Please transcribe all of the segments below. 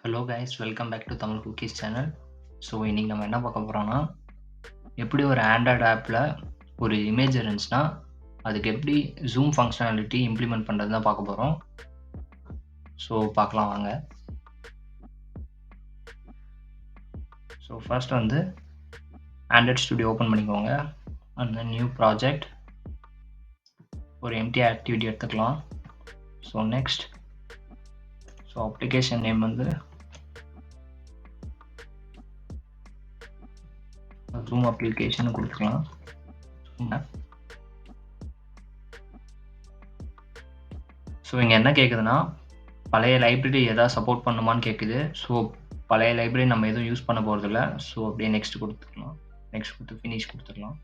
Hello guys, welcome back to Tamil cookies channel. So இன்றைக்கி நம்ம என்ன பார்க்க போகிறோன்னா, எப்படி ஒரு ஆண்ட்ராய்டு ஆப்பில் ஒரு இமேஜ் இருந்துச்சுன்னா அதுக்கு எப்படி ஜூம் ஃபங்க்ஷனாலிட்டி இம்ப்ளிமெண்ட் பண்ணுறது தான் பார்க்க போகிறோம். ஸோ பார்க்கலாம் வாங்க. ஸோ ஃபர்ஸ்ட் வந்து ஆண்ட்ராய்டு ஸ்டுடியோ ஓப்பன் பண்ணிக்கோங்க. அந்த நியூ ப்ராஜெக்ட் ஒரு எம்டி ஆக்டிவிட்டி எடுத்துக்கலாம். ஸோ நெக்ஸ்ட் அப்ளிகேஷன் நேம் வந்து ஜூம் அப்ளிகேஷன் கொடுத்துக்கலாம். ஸோ இங்கே என்ன கேட்குதுன்னா, பழைய லைப்ரரி எதாவது சப்போர்ட் பண்ணுமான்னு கேட்குது. ஸோ பழைய லைப்ரரி நம்ம எதுவும் யூஸ் பண்ண போகிறதில்ல. ஸோ அப்படியே நெக்ஸ்ட் கொடுத்துக்கலாம். நெக்ஸ்ட் கொடுத்து ஃபினிஷ் கொடுத்துக்கலாம்.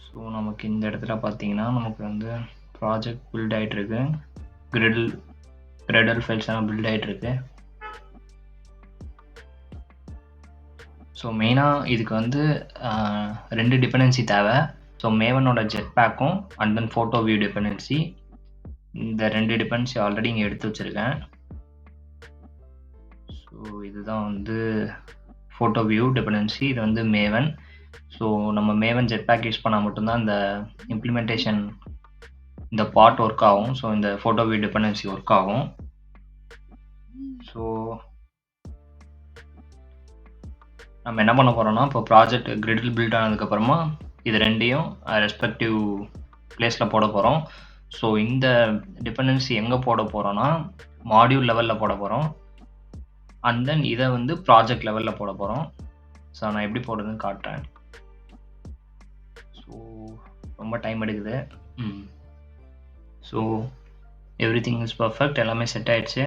ஸோ நமக்கு இந்த இடத்துல பார்த்தீங்கன்னா நமக்கு வந்து ப்ராஜெக்ட் பில்ட் ஆகிட்டுருக்கு. கிரெடல் ஃபைல்ஸ் எல்லாம் பில்ட் ஆகிட்டுருக்கு. ஸோ மெயினாக இதுக்கு வந்து 2 டிபெண்டன்சி தேவை. ஸோ மேவனோட ஜெட் பேக்கும் அண்ட் தென் PhotoView டிபெண்டன்சி. இந்த 2 டிபெண்டன்சி ஆல்ரெடி இங்கே எடுத்து வச்சுருக்கேன். ஸோ இதுதான் வந்து PhotoView டிபெண்டன்சி, இது வந்து மேவன். ஸோ நம்ம மேவன் ஜெட் பேக் யூஸ் பண்ணால் மட்டும்தான் இந்த இம்ப்ளிமெண்டேஷன் இந்த பார்ட் ஒர்க் ஆகும். ஸோ இந்த PhotoView டிபெண்டன்சி ஒர்க் ஆகும். ஸோ நம்ம என்ன பண்ண போகிறோம்னா, இப்போ ப்ராஜெக்ட் கிரிடில் பில்ட் ஆனதுக்கப்புறமா இது ரெண்டையும் ரெஸ்பெக்டிவ் பிளேஸில் போட போகிறோம். ஸோ இந்த டிபெண்டன்சி எங்கே போட போகிறோன்னா, மாடியூல் லெவலில் போட போகிறோம். அண்ட் தென் இதை வந்து ப்ராஜெக்ட் லெவலில் போட போகிறோம். ஸோ நான் எப்படி போடுறதுன்னு காட்டுறேன். ஸோ ரொம்ப டைம் எடுக்குது. So every thing is perfect, எல்லாமே செட் ஆகிடுச்சு.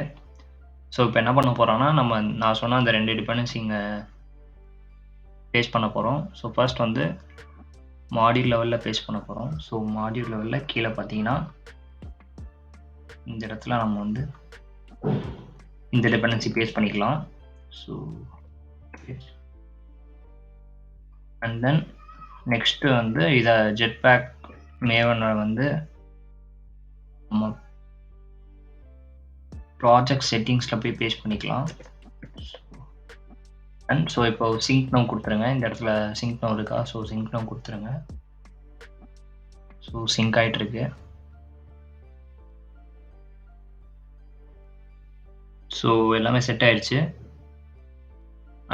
ஸோ இப்போ என்ன பண்ண போகிறோன்னா, நான் சொன்ன அந்த 2 டிபெண்டன்சி இங்கே பேஸ்ட் பண்ண போகிறோம். ஸோ ஃபர்ஸ்ட் வந்து மாடியூல் லெவலில் பேஸ்ட் பண்ண போகிறோம். ஸோ மாடியூல் லெவலில் கீழே பார்த்தீங்கன்னா இந்த இடத்துல நம்ம வந்து இந்த டிபெண்டன்சி பேஸ்ட் பண்ணிக்கலாம். ஸோ அண்ட் தென் நெக்ஸ்ட்டு வந்து இதை ஜெட் பேக் மேவனை வந்து நம்ம ப்ராஜெக்ட் செட்டிங்ஸில் போய் பேஸ்ட் பண்ணிக்கலாம். அண்ட் ஸோ இப்போ சிங்க் நோ கொடுத்துருங்க. இந்த இடத்துல சிங்க் நோ இருக்கா? ஸோ சிங்க் நோ கொடுத்துருங்க. ஸோ சிங்க் ஆகிட்டுருக்கு. ஸோ எல்லாமே செட் ஆகிடுச்சு.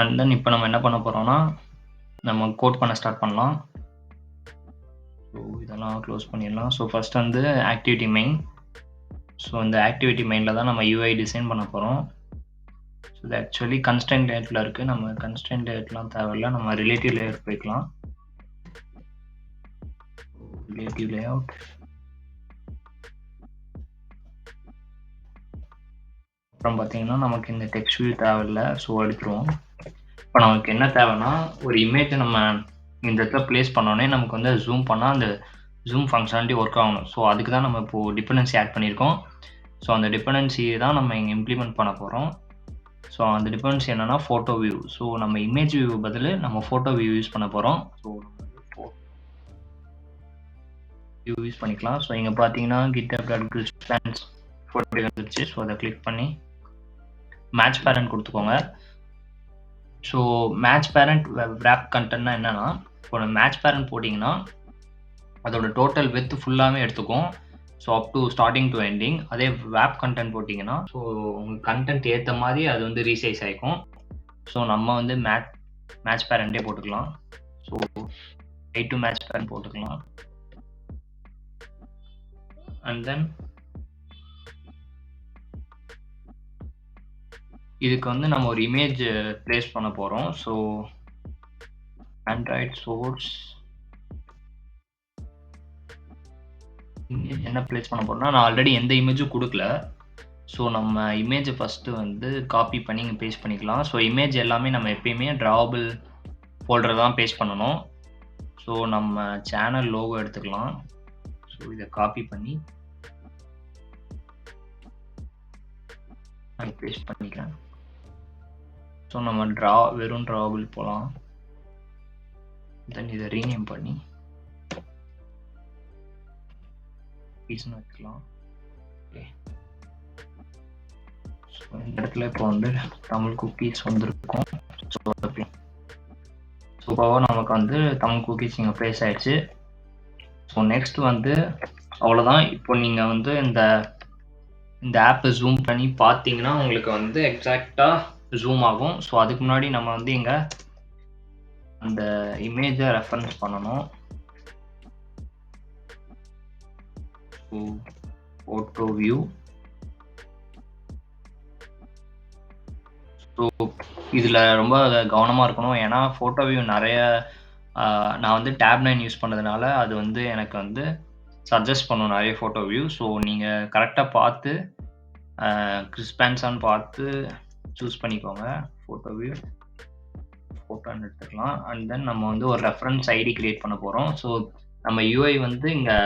அண்ட் தென் இப்போ நம்ம என்ன பண்ண போகிறோம்னா, நம்ம கோட் பண்ண ஸ்டார்ட் பண்ணலாம். ஸோ இதெல்லாம் க்ளோஸ் பண்ணிடலாம். ஸோ ஃபர்ஸ்ட் வந்து ஆக்டிவிட்டி மெயின். ஸோ இந்த ஆக்டிவிட்டி மெயினில் தான் நம்ம UI டிசைன் பண்ண போகிறோம். ஸோ இது ஆக்சுவலி கன்ஸ்டன்ட் லேயரில் இருக்குது. நம்ம கன்ஸ்டன்ட் லேயர்லாம் தேவையில்லை, நம்ம ரிலேட்டிவ் லேயர் போய்க்கலாம். Relative layout. அப்புறம் பார்த்தீங்கன்னா நமக்கு இந்த டெக்ஸ்ட் வியூ தேவையில்லை. ஸோ எடுத்துருவோம். இப்போ நமக்கு என்ன தேவைன்னா, ஒரு இமேஜை நம்ம இந்த இடத்துல ப்ளேஸ் பண்ணோன்னே நமக்கு வந்து ஜூம் பண்ணால் அந்த ஜூம் ஃபங்க்ஷனாலிட்டி ஒர்க் ஆகணும். ஸோ அதுக்கு தான் நம்ம இப்போது டிபெண்டன்சி ஆட் பண்ணியிருக்கோம். ஸோ அந்த டிபெண்டன்சியை தான் நம்ம இங்கே இம்ப்ளிமெண்ட் பண்ண போகிறோம். ஸோ அந்த டிபெண்டன்சி என்னென்னா PhotoView. ஸோ நம்ம இமேஜ் வியூ பதில் நம்ம PhotoView யூஸ் பண்ண போகிறோம். ஸோ வியூ யூஸ் பண்ணிக்கலாம். ஸோ இங்கே பார்த்தீங்கன்னா github.chrisbanes ஃபோட்டோ வந்துருச்சு. ஸோ அதை கிளிக் பண்ணி மேட்ச் பேரண்ட் கொடுத்துக்கோங்க. ஸோ மேட்ச் பேரண்ட் wrap கண்டென்ட்னா என்னென்னா, இப்போ மேட்ச் பேரண்ட் போட்டிங்கன்னா அதோட டோட்டல் வித் ஃபுல்லாகவே எடுத்துக்கும். So up to starting to ending. அதே wrap கண்டென்ட் போட்டிங்கன்னா ஸோ உங்கள் கண்டென்ட் ஏற்ற மாதிரி அது வந்து ரீசைஸ் ஆகிக்கும். ஸோ நம்ம வந்து மேட்ச் பேரண்ட்டே போட்டுக்கலாம். ஸோ டு மேட்ச் பேரண்ட் போட்டுக்கலாம். அண்ட் தென் இதுக்கு வந்து நம்ம ஒரு இமேஜ் ப்ளேஸ் பண்ண போகிறோம். ஸோ ஆண்ட்ராய்ட் சோர்ஸ் இமேஜ் என்ன ப்ளேஸ் பண்ண போகிறோம்னா, நான் ஆல்ரெடி எந்த இமேஜும் கொடுக்கல. ஸோ நம்ம இமேஜை ஃபஸ்ட்டு வந்து காப்பி பண்ணி இங்கே பேஸ்ட் பண்ணிக்கலாம். ஸோ இமேஜ் எல்லாமே நம்ம எப்பயுமே ட்ராவபிள் ஃபோல்டர் தான் பேஸ்ட் பண்ணணும். ஸோ நம்ம சேனல் லோகோ எடுத்துக்கலாம். ஸோ இதை காப்பி பண்ணி நான் பேஸ்ட் பண்ணிக்கிறேன். ஸோ நம்ம வெறும் ட்ராவபிள் போகலாம். தென் இதை ரீநேம் பண்ணி பீஸ்னு வச்சுக்கலாம். ஓகே, இந்த இடத்துல இப்போ வந்து தமிழ் குக்கீஸ் வந்துருக்கும். ஸோ இப்போ நமக்கு வந்து தமிழ் குக்கீஸ் இங்கே ப்ளேஸ் ஆயிடுச்சு. ஸோ நெக்ஸ்ட் வந்து அவ்வளோதான். இப்போ நீங்கள் வந்து இந்த ஆப்பை ஜூம் பண்ணி பார்த்தீங்கன்னா உங்களுக்கு வந்து எக்ஸாக்டாக ஜூம் ஆகும். ஸோ அதுக்கு முன்னாடி நம்ம வந்து இங்கே அந்த இமேஜை ரெஃபரன்ஸ் பண்ணணும். So PhotoView. ஸோ இதில் ரொம்ப கவனமாக இருக்கணும். ஏன்னா PhotoView நிறைய நான் வந்து Tab 9 யூஸ் பண்ணதுனால அது வந்து எனக்கு வந்து சஜஸ்ட் பண்ணும் நிறைய PhotoView. ஸோ நீங்கள் கரெக்டாக பார்த்து கிறிஸ்பான்ஸான்னு பார்த்து சூஸ் பண்ணிக்கோங்க. PhotoView ஃபோட்டோன்னு எடுத்துக்கலாம். அண்ட் தென் நம்ம வந்து ஒரு ரெஃபரன்ஸ் ஐடி கிரியேட் பண்ண போகிறோம். ஸோ நம்ம UI வந்து இங்கே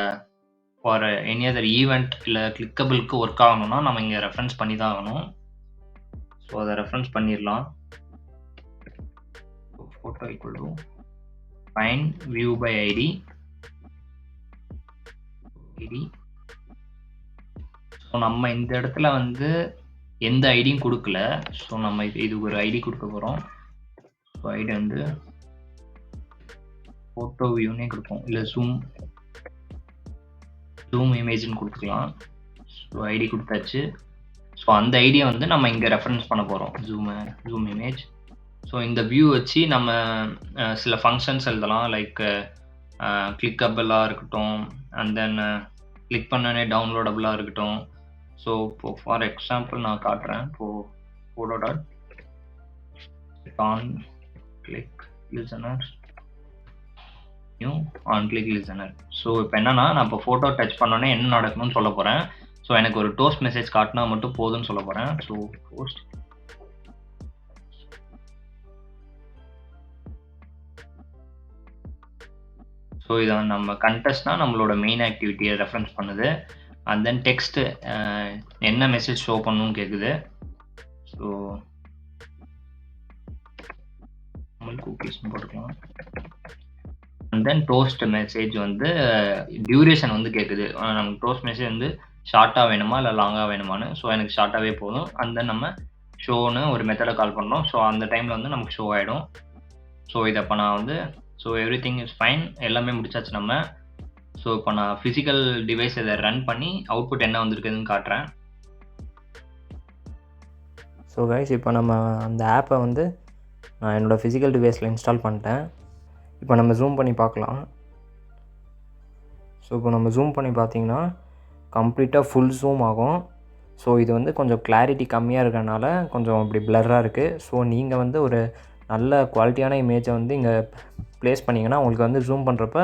ஃபார் எனி அதர் ஈவெண்ட் இல்லை கிளிக்கபிளுக்கு ஒர்க் ஆகணும்னா நம்ம இங்கே ரெஃபரன்ஸ் பண்ணி தான் ஆகணும். ஸோ அதை ரெஃபரன்ஸ் பண்ணிடலாம். Photo equal to fine view by ID. So நம்ம இந்த இடத்துல வந்து எந்த ஐடியும் கொடுக்கல. ஸோ நம்ம இது ஒரு ஐடி கொடுக்க போகிறோம். ஸோ ஐடி வந்து PhotoViewனே கொடுப்போம், இல்லை ஜூம் இமேஜ்னு கொடுத்துக்கலாம். ஸோ ஐடி கொடுத்தாச்சு. ஸோ அந்த ஐடியை வந்து நம்ம இங்கே ரெஃபரன்ஸ் பண்ண போகிறோம், ஜூம் இமேஜ். ஸோ இந்த வியூ வச்சு நம்ம சில ஃபங்க்ஷன்ஸ் எழுதலாம். லைக் கிளிக்கபிளாக இருக்கட்டும், அண்ட் தென் கிளிக் பண்ணனே டவுன்லோடபுளாக இருக்கட்டும். ஸோ இப்போ ஃபார் எக்ஸாம்பிள் நான் காட்டுறேன். இப்போது photo.on-click listener new on-click listener. So இப்போ என்னன்னா நான் இப்போ ஃபோட்டோ டச் பண்ணோன்னே என்ன நடக்கணும்னு சொல்ல போகிறேன். ஸோ எனக்கு ஒரு டோஸ்ட் மெசேஜ் காட்டினா மட்டும் போதும்னு சொல்ல போகிறேன். ஸோ போஸ்ட் ஸோ இதை நம்ம கண்டெஸ்ட்னா நம்மளோட மெயின் ஆக்டிவிட்டியை ரெஃபரன்ஸ் பண்ணுது. அண்ட் தென் டெக்ஸ்ட்டு என்ன மெசேஜ் ஷோ பண்ணணும்னு கேட்குது. ஸோ தமிழ் குக்கீஸ்னு போட்டுக்கலாம். அண்ட் தென் டோஸ்ட் மெசேஜ் வந்து டியூரேஷன் வந்து கேட்குது. நமக்கு டோஸ்ட் மெசேஜ் வந்து ஷார்ட்டாக வேணுமா இல்லை லாங்காக வேணுமான்னு. ஸோ எனக்கு ஷார்ட்டாகவே போதும். அண்ட் தென் நம்ம ஷோன்னு ஒரு மெத்தடை கால் பண்ணோம். ஸோ அந்த டைமில் வந்து நமக்கு ஷோ ஆகிடும். ஸோ இதை இப்போ நான் வந்து எவ்ரி திங் இஸ் ஃபைன், எல்லாமே முடிச்சாச்சு நம்ம. ஸோ இப்போ நான் ஃபிசிக்கல் டிவைஸ் இதை ரன் பண்ணி அவுட்புட் என்ன வந்திருக்குதுன்னு காட்டுறேன். ஸோ கைஸ், இப்போ நம்ம அந்த ஆப்பை வந்து நான் என்னோடய ஃபிசிக்கல் டிவைஸில் இன்ஸ்டால் பண்ணிட்டேன். இப்போ நம்ம ஜூம் பண்ணி பார்க்கலாம். ஸோ இப்போ நம்ம ஜூம் பண்ணி பார்த்திங்கன்னா கம்ப்ளீட்டாக ஃபுல் ஜூம் ஆகும். ஸோ இது வந்து கொஞ்சம் கிளாரிட்டி கம்மியாக இருக்கிறனால கொஞ்சம் இப்படி பிளர்ராக இருக்குது. ஸோ நீங்கள் வந்து ஒரு நல்ல குவாலிட்டியான இமேஜை வந்து இங்கே ப்ளேஸ் பண்ணிங்கன்னா உங்களுக்கு வந்து ஜூம் பண்ணுறப்ப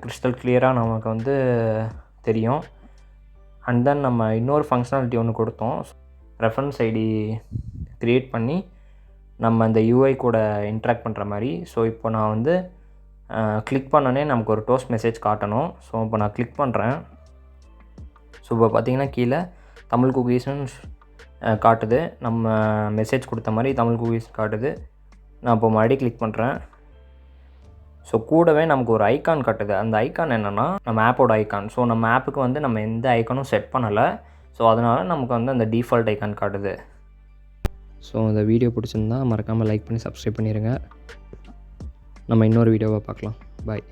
கிறிஸ்டல் கிளியராக நமக்கு வந்து தெரியும். அண்ட் தென் நம்ம இன்னொரு ஃபங்க்ஷனாலிட்டி ஒன்று கொடுத்தோம், ரெஃபரன்ஸ் ஐடி க்ரியேட் பண்ணி நம்ம அந்த UI கூட இன்ட்ராக்ட் பண்ணுற மாதிரி. ஸோ இப்போ நான் வந்து கிளிக் பண்ணோன்னே நமக்கு ஒரு டோஸ்ட் மெசேஜ் காட்டணும். ஸோ இப்போ நான் கிளிக் பண்ணுறேன். ஸோ இப்போ பார்த்திங்கன்னா கீழே தமிழ் குக்கீஸ்னு காட்டுது. நம்ம மெசேஜ் கொடுத்த மாதிரி தமிழ் குக்கீஸ் காட்டுது. நான் இப்போ மறுபடியும் கிளிக் பண்ணுறேன். ஸோ கூடவே நமக்கு ஒரு ஐக்கான் காட்டுது. அந்த ஐக்கான் என்னென்னா நம்ம ஆப்போட ஐக்கான். ஸோ நம்ம ஆப்புக்கு வந்து நம்ம எந்த ஐக்கானும் செட் பண்ணலை. ஸோ அதனால் நமக்கு வந்து அந்த டிஃபால்ட் ஐக்கான் காட்டுது. ஸோ இந்த வீடியோ பிடிச்சிருந்தா மறக்காமல் லைக் பண்ணி சப்ஸ்கிரைப் பண்ணிடுங்க. நம்ம இன்னொரு வீடியோவை பார்க்கலாம். பாய்.